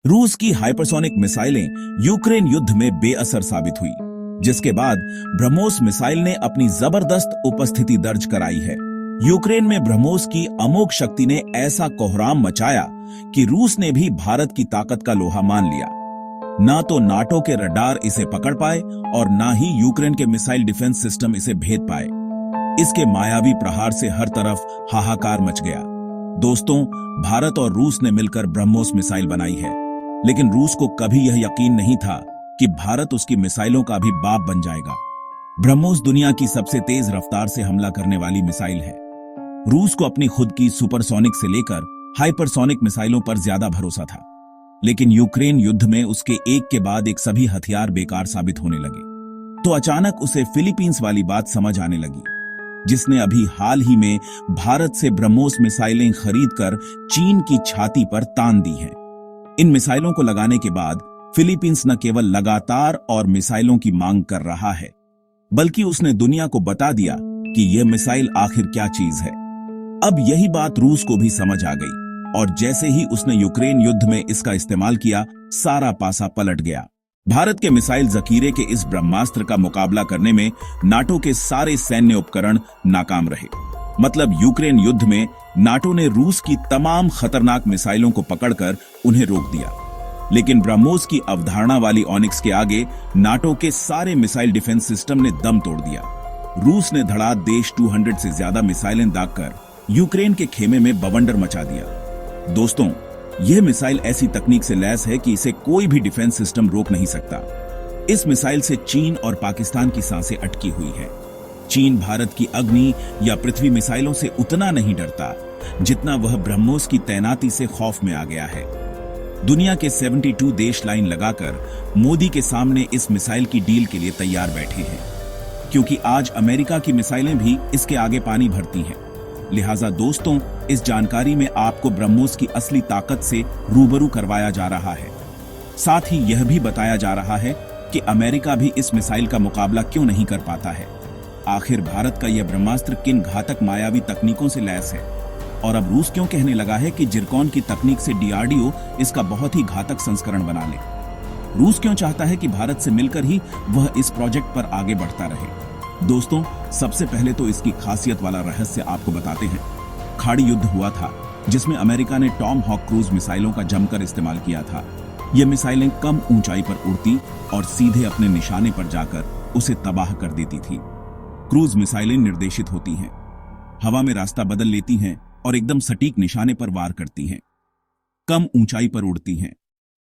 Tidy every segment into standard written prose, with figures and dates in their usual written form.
रूस की हाइपरसोनिक मिसाइलें यूक्रेन युद्ध में बेअसर साबित हुई, जिसके बाद ब्रह्मोस मिसाइल ने अपनी जबरदस्त उपस्थिति दर्ज कराई है। यूक्रेन में ब्रह्मोस की अमोघ शक्ति ने ऐसा कोहराम मचाया कि रूस ने भी भारत की ताकत का लोहा मान लिया। ना तो नाटो के रडार इसे पकड़ पाए और ना ही यूक्रेन के मिसाइल डिफेंस सिस्टम इसे भेद पाए। इसके मायावी प्रहार से हर तरफ हाहाकार मच गया। दोस्तों, भारत और रूस ने मिलकर ब्रह्मोस मिसाइल बनाई है, लेकिन रूस को कभी यह यकीन नहीं था कि भारत उसकी मिसाइलों का भी बाप बन जाएगा। ब्रह्मोस दुनिया की सबसे तेज रफ्तार से हमला करने वाली मिसाइल है। रूस को अपनी खुद की सुपरसोनिक से लेकर हाइपरसोनिक मिसाइलों पर ज्यादा भरोसा था, लेकिन यूक्रेन युद्ध में उसके एक के बाद एक सभी हथियार बेकार साबित होने लगे। तो अचानक उसे फिलीपींस वाली बात समझ आने लगी, जिसने अभी हाल ही में भारत से ब्रह्मोस मिसाइलें खरीदकर चीन की छाती पर तान दी हैं। इन मिसाइलों को लगाने के बाद फिलीपींस न केवल लगातार और मिसाइलों की मांग कर रहा है, बल्कि उसने दुनिया को बता दिया कि यह मिसाइल आखिर क्या चीज है। अब यही बात रूस को भी समझ आ गई, और जैसे ही उसने यूक्रेन युद्ध में इसका इस्तेमाल किया, सारा पासा पलट गया। भारत के मिसाइल जखीरे के इस ब्रह्मास्त्र का मुकाबला करने में नाटो के सारे सैन्य उपकरण नाकाम रहे। मतलब यूक्रेन युद्ध में नाटो ने रूस की तमाम खतरनाक मिसाइलों को पकड़कर उन्हें रोक दिया, लेकिन ब्रह्मोस की अवधारणा वाली ऑनिक्स के आगे नाटो के सारे मिसाइल डिफेंस सिस्टम ने दम तोड़ दिया। रूस ने धड़ाधड़ देश 200 से ज्यादा मिसाइलें दागकर यूक्रेन के खेमे में बवंडर मचा दिया। दोस्तों, यह मिसाइल ऐसी तकनीक से लैस है कि इसे कोई भी डिफेंस सिस्टम रोक नहीं सकता। इस मिसाइल से चीन और पाकिस्तान की सांसें अटकी हुई हैं। चीन भारत की अग्नि या पृथ्वी मिसाइलों से उतना नहीं डरता जितना वह ब्रह्मोस की तैनाती से खौफ में आ गया है। दुनिया के 72 देश लाइन लगाकर मोदी के सामने इस मिसाइल की डील के लिए तैयार बैठे हैं, क्योंकि आज अमेरिका की मिसाइलें भी इसके आगे पानी भरती हैं। लिहाजा दोस्तों, इस जानकारी में आपको ब्रह्मोस की असली ताकत से रूबरू करवाया जा रहा है। साथ ही यह भी बताया जा रहा है कि अमेरिका भी इस मिसाइल का मुकाबला क्यों नहीं कर पाता है। आखिर भारत का यह ब्रह्मास्त्र किन घातक मायावी तकनीकों से लैस है, और अब रूस क्यों कहने लगा है कि जिरकॉन की तकनीक से डीआरडीओ इसका बहुत ही घातक संस्करण बना ले। रूस क्यों चाहता है कि भारत से मिलकर ही वह इस प्रोजेक्ट पर आगे बढ़ता रहे। दोस्तों, सबसे पहले तो इसकी खासियत वाला रहस्य आपको बताते हैं। खाड़ी युद्ध हुआ था, जिसमें अमेरिका ने टॉम हॉक क्रूज मिसाइलों का जमकर इस्तेमाल किया था। ये मिसाइलें कम ऊंचाई पर उड़ती और सीधे अपने निशाने पर जाकर उसे तबाह कर देती थी। क्रूज मिसाइलें निर्देशित होती हैं, हवा में रास्ता बदल लेती हैं और एकदम सटीक निशाने पर वार करती हैं। कम ऊंचाई पर उड़ती हैं,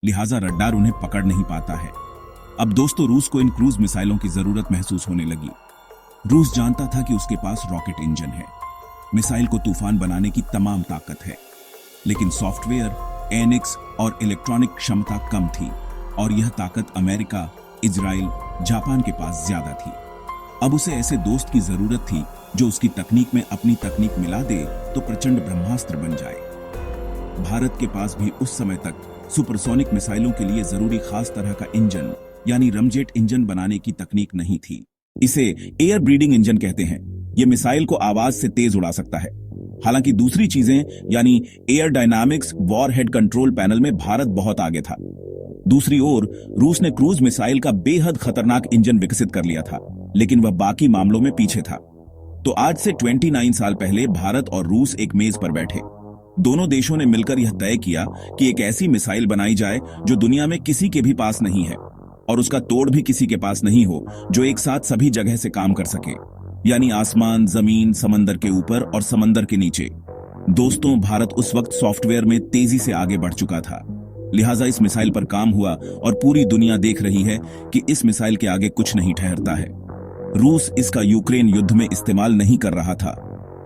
लिहाजा रडार उन्हें पकड़ नहीं पाता है। अब दोस्तों, रूस को इन क्रूज मिसाइलों की जरूरत महसूस होने लगी। रूस जानता था कि उसके पास रॉकेट इंजन है, मिसाइल को तूफान बनाने की तमाम ताकत है, लेकिन सॉफ्टवेयर, एनिक्स और इलेक्ट्रॉनिक क्षमता कम थी, और यह ताकत अमेरिका, इजराइल, जापान के पास ज्यादा थी। अब उसे ऐसे दोस्त की जरूरत थी जो उसकी तकनीक में अपनी तकनीक मिला दे तो प्रचंड ब्रह्मास्त्र बन जाए। भारत के पास भी उस समय तक सुपरसोनिक मिसाइलों के लिए जरूरी खास तरह का इंजन यानी रमजेट इंजन बनाने की तकनीक नहीं थी। इसे एयर ब्रीडिंग इंजन कहते हैं। यह मिसाइल को आवाज से तेज उड़ा सकता है। हालांकि दूसरी चीजें यानी air dynamics, warhead control panel में भारत बहुत आगे था। दूसरी ओर रूस ने क्रूज मिसाइल का बेहद खतरनाक इंजन विकसित कर लिया था, लेकिन वह बाकी मामलों में पीछे था। तो आज से 29 साल पहले भारत और रूस एक मेज पर बैठे। दोनों देशों ने मिलकर यह तय किया कि एक ऐसी मिसाइल बनाई जाए जो दुनिया में किसी के भी पास नहीं है, और उसका तोड़ भी किसी के पास नहीं हो, जो एक साथ सभी जगह से काम कर सके, यानी आसमान, जमीन, समंदर के ऊपर और समंदर के नीचे। दोस्तों, भारत उस वक्त सॉफ्टवेयर में तेजी से आगे बढ़ चुका था, लिहाजा इस मिसाइल पर काम हुआ और पूरी दुनिया देख रही है कि इस मिसाइल के आगे कुछ नहीं ठहरता है। रूस इसका यूक्रेन युद्ध में इस्तेमाल नहीं कर रहा था,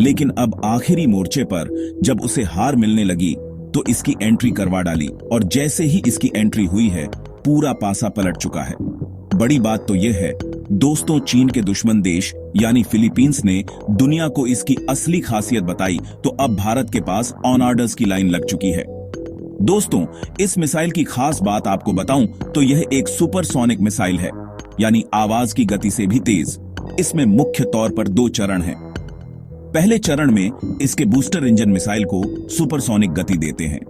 लेकिन अब आखिरी मोर्चे पर जब उसे हार मिलने लगी तो इसकी एंट्री करवा डाली, और जैसे ही इसकी एंट्री हुई है, पूरा पासा पलट चुका है। बड़ी बात तो यह है दोस्तों, चीन के दुश्मन देश यानी फिलीपींस ने दुनिया को इसकी असली खासियत बताई, तो अब भारत के पास ऑन ऑर्डर्स की लाइन लग चुकी है। दोस्तों, इस मिसाइल की खास बात आपको बताऊं तो यह एक सुपरसोनिक मिसाइल है, यानी आवाज की गति से भी तेज। इसमें मुख्य तौर पर 2 चरण हैं। पहले चरण में इसके बूस्टर इंजन मिसाइल को सुपरसोनिक गति देते हैं।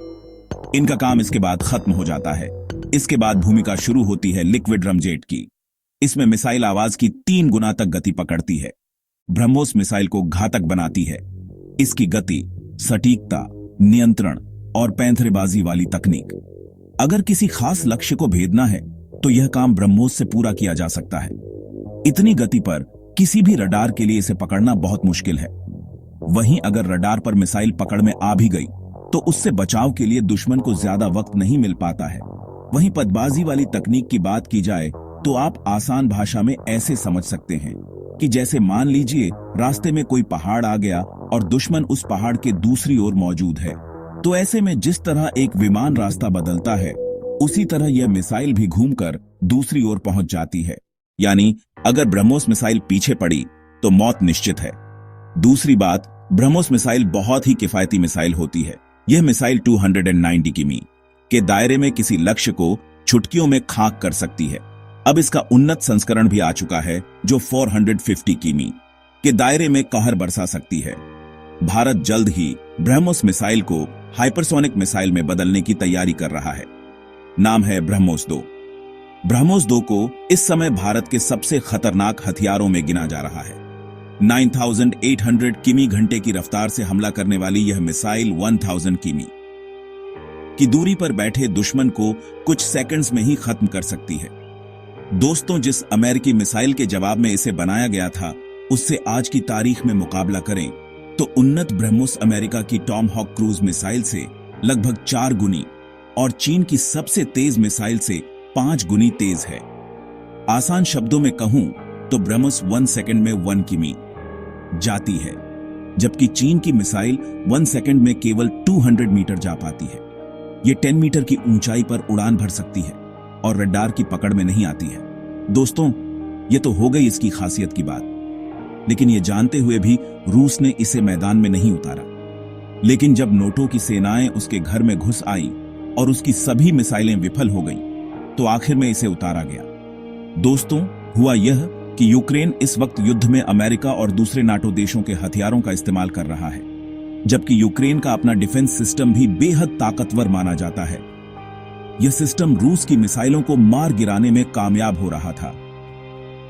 इनका काम इसके बाद खत्म हो जाता है। इसके बाद भूमिका शुरू होती है लिक्विड रमजेट की। इसमें मिसाइल आवाज की 3 गुना तक गति पकड़ती है। ब्रह्मोस मिसाइल को घातक बनाती है। इसकी गति, सटीकता, नियंत्रण और पैंतरेबाजी वाली तकनीक। अगर किसी खास लक्ष्य को भेदना है तो यह काम ब्रह्मोस से पूरा किया जा सकता है। इतनी गति पर किसी भी रडार के लिए इसे पकड़ना बहुत मुश्किल है। वहीं अगर रडार पर मिसाइल पकड़ में आ भी गई तो उससे बचाव के लिए दुश्मन को ज्यादा वक्त नहीं मिल पाता है। वहीं पदबाजी वाली तकनीक की बात की जाए तो आप आसान भाषा में ऐसे समझ सकते हैं कि जैसे मान लीजिए रास्ते में कोई पहाड़ आ गया और दुश्मन उस पहाड़ के दूसरी ओर मौजूद है, तो ऐसे में जिस तरह एक विमान रास्ता बदलता है उसी तरह यह मिसाइल भी घूमकर दूसरी ओर पहुंच जाती है। यानी अगर ब्रह्मोस मिसाइल पीछे पड़ी तो मौत निश्चित है। दूसरी बात, ब्रह्मोस मिसाइल बहुत ही किफायती मिसाइल होती है। यह मिसाइल 290 किमी के दायरे में किसी लक्ष्य को चुटकियों में खाक कर सकती है। अब इसका उन्नत संस्करण भी आ चुका है जो 450 किमी के दायरे में कहर बरसा सकती है। भारत जल्द ही ब्रह्मोस मिसाइल को हाइपरसोनिक मिसाइल में बदलने की तैयारी कर रहा है। नाम है ब्रह्मोस 2। ब्रह्मोस 2 को इस समय भारत के सबसे खतरनाक हथियारों में गिना जा रहा है। 9800 किमी घंटे की रफ्तार से हमला करने वाली यह मिसाइल 1000 किमी की दूरी पर बैठे दुश्मन को कुछ सेकंड्स में ही खत्म कर सकती है। दोस्तों, जिस अमेरिकी मिसाइल के जवाब में इसे बनाया गया था उससे आज की तारीख में मुकाबला करें तो उन्नत ब्रह्मोस अमेरिका की टॉम हॉक क्रूज मिसाइल से लगभग 4 गुनी और चीन की सबसे तेज मिसाइल से 5 गुनी तेज है। आसान शब्दों में कहूं तो ब्रह्मोस 1 सेकंड में 1 किमी जाती है, जबकि चीन की मिसाइल 1 सेकंड में केवल 200 मीटर जा पाती है। यह 10 मीटर की ऊंचाई पर उड़ान भर सकती है और रडार की पकड़ में नहीं आती है। दोस्तों, यह तो हो गई इसकी खासियत की बात, लेकिन यह जानते हुए भी रूस ने इसे मैदान में नहीं उतारा। लेकिन जब नोटो की सेनाएं उसके घर में घुस आई और उसकी सभी मिसाइलें विफल हो गईं, तो आखिर में इसे उतारा गया। दोस्तों, हुआ यह कि यूक्रेन इस वक्त युद्ध में अमेरिका और दूसरे नाटो देशों के हथियारों का इस्तेमाल कर रहा है, जबकि यूक्रेन का अपना डिफेंस सिस्टम भी बेहद ताकतवर माना जाता है। यह सिस्टम रूस की मिसाइलों को मार गिराने में कामयाब हो रहा था।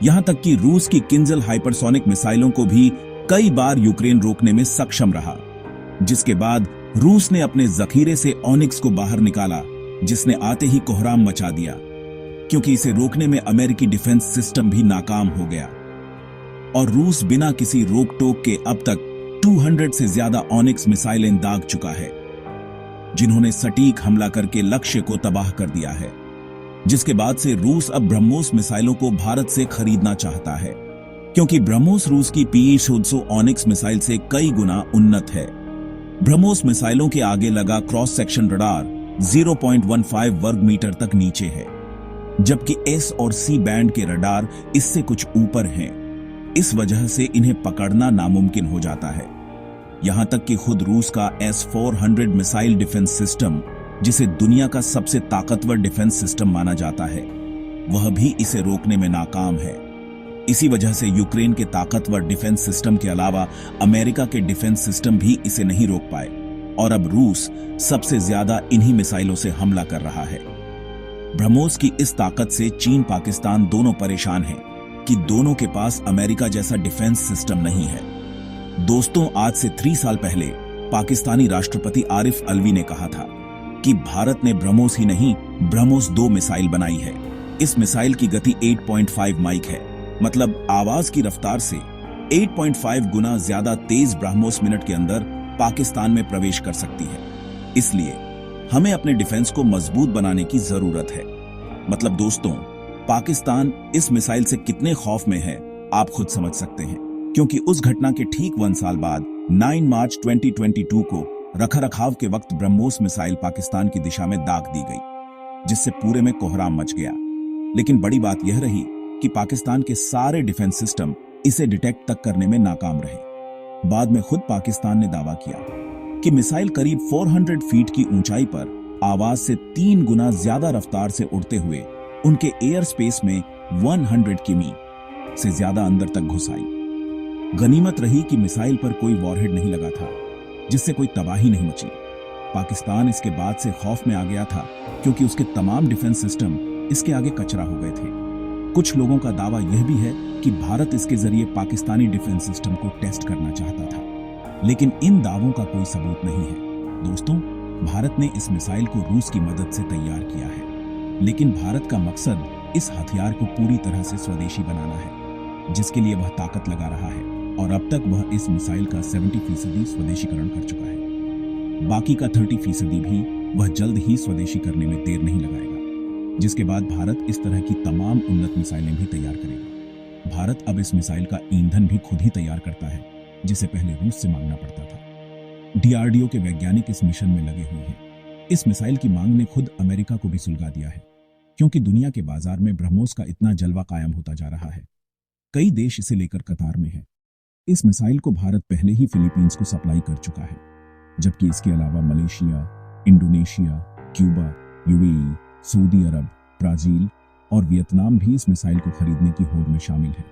यहां तक कि रूस की किंजल हाइपरसोनिक मिसाइलों को भी कई बार यूक्रेन रोकने में सक्षम रहा, जिसके बाद रूस ने अपने जखीरे से ऑनिक्स को बाहर निकाला, जिसने आते ही कोहराम मचा दिया, क्योंकि इसे रोकने में अमेरिकी डिफेंस सिस्टम भी नाकाम हो गया और रूस बिना किसी रोक टोक के अब तक 200 से ज्यादा ऑनिक्स मिसाइलें दाग चुका है, जिन्होंने सटीक हमला करके लक्ष्य को तबाह कर दिया है। जिसके बाद से रूस अब ब्रह्मोस मिसाइलों को भारत से खरीदना चाहता है, क्योंकि ब्रह्मोस रूस की PE-100 ऑनिक्स मिसाइल से कई गुना उन्नत है। ब्रह्मोस मिसाइलों के आगे लगा क्रॉस सेक्शन रडार 0.15 वर्ग मीटर तक नीचे है, जबकि S और C बैंड के रडार इससे कुछ ऊपर हैं। इस वजह से इन्हें पकड़ना नामुमकिन हो जाता है। यहां तक कि खुद रूस का S-400 मिसाइल डिफेंस सिस्टम, जिसे दुनिया का सबसे ताकतवर डिफेंस सिस्टम माना जाता है, वह भी इसे रोकने में नाकाम है। इसी वजह से यूक्रेन के ताकतवर डिफेंस सिस्टम के अलावा अमेरिका के डिफेंस सिस्टम भी इसे नहीं रोक पाए और अब रूस सबसे ज्यादा इन्हीं मिसाइलों से हमला कर रहा है। ब्रह्मोस की इस ताकत से चीन पाकिस्तान दोनों परेशान हैं कि दोनों के पास अमेरिका जैसा डिफेंस सिस्टम नहीं है। दोस्तों, आज से 3 साल पहले पाकिस्तानी राष्ट्रपति आरिफ अलवी ने कहा था कि भारत ने ब्रह्मोस ही नहीं ब्रह्मोस 2 मिसाइल बनाई है। इस मिसाइल की गति 8.5 माइक है, मतलब आवाज की रफ्तार से 8.5 गुना ज्यादा तेज ब्रह्मोस मिनट के अंदर पाकिस्तान में प्रवेश कर सकती है। इसलिए हमें अपने डिफेंस को मजबूत बनाने की जरूरत है। मतलब दोस्तों, पाकिस्तान इस मिसाइल से कितने खौफ में है आप खुद समझ सकते हैं, क्योंकि उस घटना के ठीक 1 साल बाद 9 मार्च 2022 को रखरखाव के वक्त ब्रह्मोस मिसाइल पाकिस्तान की दिशा में दाग दी गई, जिससे पूरे में कोहराम मच गया। लेकिन बड़ी बात यह रही कि पाकिस्तान के सारे डिफेंस सिस्टम इसे डिटेक्ट तक करने में नाकाम रहे। बाद में खुद पाकिस्तान ने दावा किया कि मिसाइल करीब 400 फीट की ऊंचाई पर आवाज से 3 गुना ज्यादा रफ्तार से उड़ते हुए उनके एयर स्पेस में 100 किमी से ज्यादा अंदर तक घुस आई। गनीमत रही कि मिसाइल पर कोई वॉरहेड नहीं लगा था, जिससे कोई तबाही नहीं मची। पाकिस्तान इसके बाद से खौफ में आ गया था क्योंकि उसके तमाम डिफेंस सिस्टम इसके आगे कचरा हो गए थे। कुछ लोगों का दावा यह भी है कि भारत इसके जरिए पाकिस्तानी डिफेंस सिस्टम को टेस्ट करना चाहता था, लेकिन इन दावों का कोई सबूत नहीं है। दोस्तों, भारत ने इस मिसाइल को रूस की मदद से तैयार किया है, लेकिन भारत का मकसद इस हथियार को पूरी तरह से स्वदेशी बनाना है, जिसके लिए वह ताकत लगा रहा है और अब तक वह इस मिसाइल का 70% स्वदेशीकरण कर चुका है। बाकी का 30% भी वह जल्द ही स्वदेशी करने में देर नहीं लगाएगा, जिसके बाद भारत इस तरह की तमाम उन्नत मिसाइलें भी तैयार करेगा। भारत अब इस मिसाइल का ईंधन भी खुद ही तैयार करता है, जिसे पहले रूस से मांगना पड़ता था। डीआरडीओ के वैज्ञानिक इस मिशन में लगे हुए हैं। इस मिसाइल की मांग ने खुद अमेरिका को भी सुलगा दिया है, क्योंकि दुनिया के बाजार में ब्रह्मोस का इतना जलवा कायम होता जा रहा है। कई देश इसे लेकर कतार में है। इस मिसाइल को भारत पहले ही फिलीपींस को सप्लाई कर चुका है, जबकि इसके अलावा Malaysia, Indonesia, Cuba, UAE, Saudi Arabia, Brazil और वियतनाम भी इस मिसाइल को खरीदने की होड़ में शामिल है।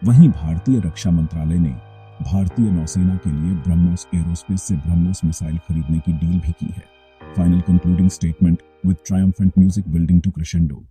वहीं भारतीय रक्षा मंत्रालय ने भारतीय नौसेना के लिए ब्रह्मोस एरोस्पेस से ब्रह्मोस मिसाइल खरीदने की डील भी की है। Final concluding statement with triumphant music building to crescendo.